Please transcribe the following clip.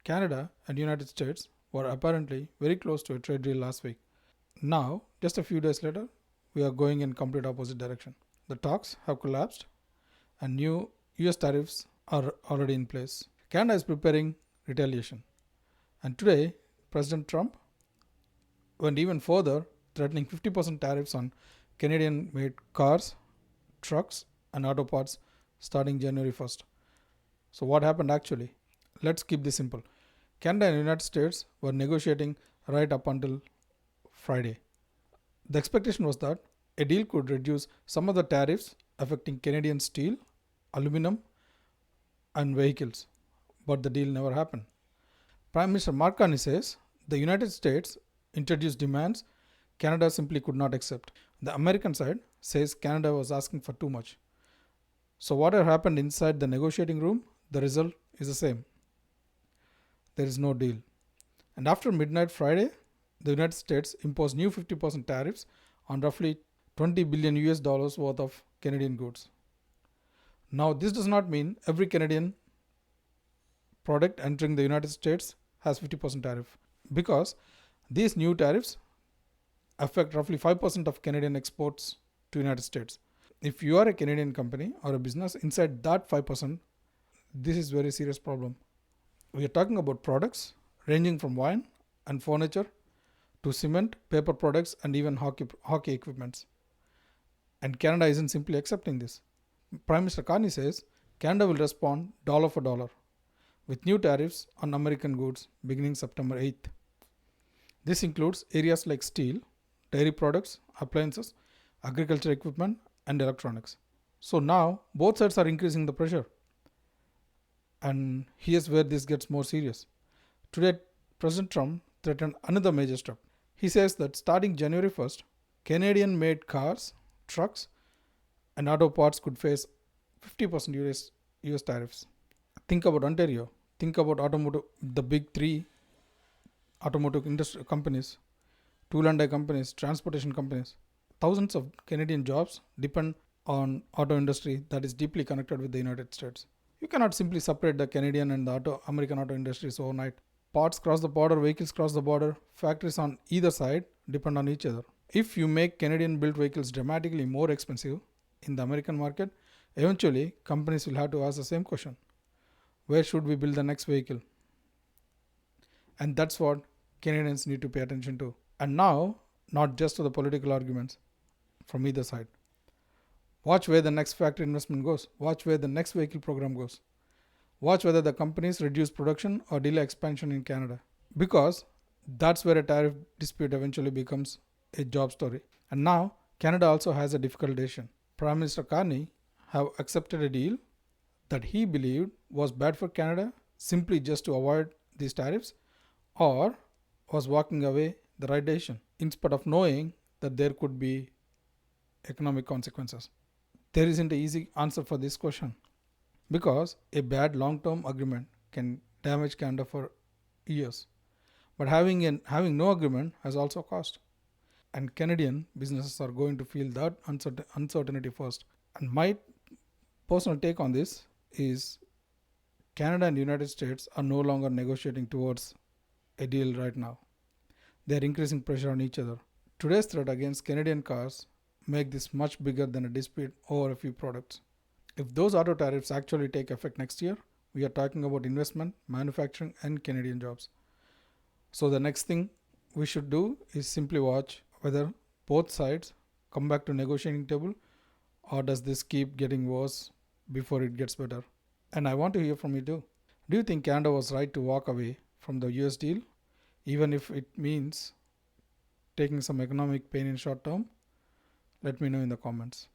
Canada and United States were apparently very close to a trade deal last week. Now, just a few days later, we are going in complete opposite direction. The talks have collapsed and new US tariffs are already in place. Canada is preparing retaliation. And today, President Trump went even further, threatening 50% tariffs on Canadian-made cars, trucks, and auto parts starting January 1st. So what happened actually? Let's keep this simple. Canada and United States were negotiating right up until Friday. The expectation was that a deal could reduce some of the tariffs affecting Canadian steel, aluminum, and vehicles. But the deal never happened. Prime Minister Mark Carney says the United States introduced demands Canada simply could not accept. The American side says Canada was asking for too much. So whatever happened inside the negotiating room, the result is the same. There is no deal. And after midnight Friday, the United States imposed new 50% tariffs on roughly $20 billion worth of Canadian goods. Now, this does not mean every Canadian product entering the United States has 50% tariff, because these new tariffs affect roughly 5% of Canadian exports to the United States. If you are a Canadian company or a business inside that 5%, this is a very serious problem. We are talking about products ranging from wine and furniture to cement, paper products, and even hockey equipments. And Canada isn't simply accepting this. Prime Minister Carney says Canada will respond dollar for dollar with new tariffs on American goods beginning September 8th. This includes areas like steel, dairy products, appliances, agriculture equipment, and electronics. So now both sides are increasing the pressure. And here's where this gets more serious. Today, President Trump threatened another major step. He says that starting January 1st, Canadian-made cars, trucks, and auto parts could face 50% US tariffs. Think about Ontario. Think about automotive, the big three automotive industry companies, tool and die companies, transportation companies. Thousands of Canadian jobs depend on auto industry that is deeply connected with the United States. You cannot simply separate the Canadian and the American auto industries overnight. Parts cross the border, vehicles cross the border, factories on either side depend on each other. If you make Canadian-built vehicles dramatically more expensive in the American market, eventually companies will have to ask the same question. Where should we build the next vehicle? And that's what Canadians need to pay attention to. And now, not just to the political arguments from either side. Watch where the next factory investment goes. Watch where the next vehicle program goes. Watch whether the companies reduce production or delay expansion in Canada. Because that's where a tariff dispute eventually becomes a job story. And now, Canada also has a difficult decision. Prime Minister Carney have accepted a deal that he believed was bad for Canada simply just to avoid these tariffs, or was walking away the right decision in spite of knowing that there could be economic consequences. There isn't an easy answer for this question, because a bad long-term agreement can damage Canada for years. But having no agreement has also a cost. And Canadian businesses are going to feel that uncertainty first. And my personal take on this is Canada and the United States are no longer negotiating towards a deal right now. They are increasing pressure on each other. Today's threat against Canadian cars make this much bigger than a dispute over a few products. If those auto tariffs actually take effect next year, we are talking about investment, manufacturing, and Canadian jobs. So the next thing we should do is simply watch whether both sides come back to negotiating table, or does this keep getting worse before it gets better. And I want to hear from you too. Do you think Canada was right to walk away from the US deal, even if it means taking some economic pain in short term? Let me know in the comments.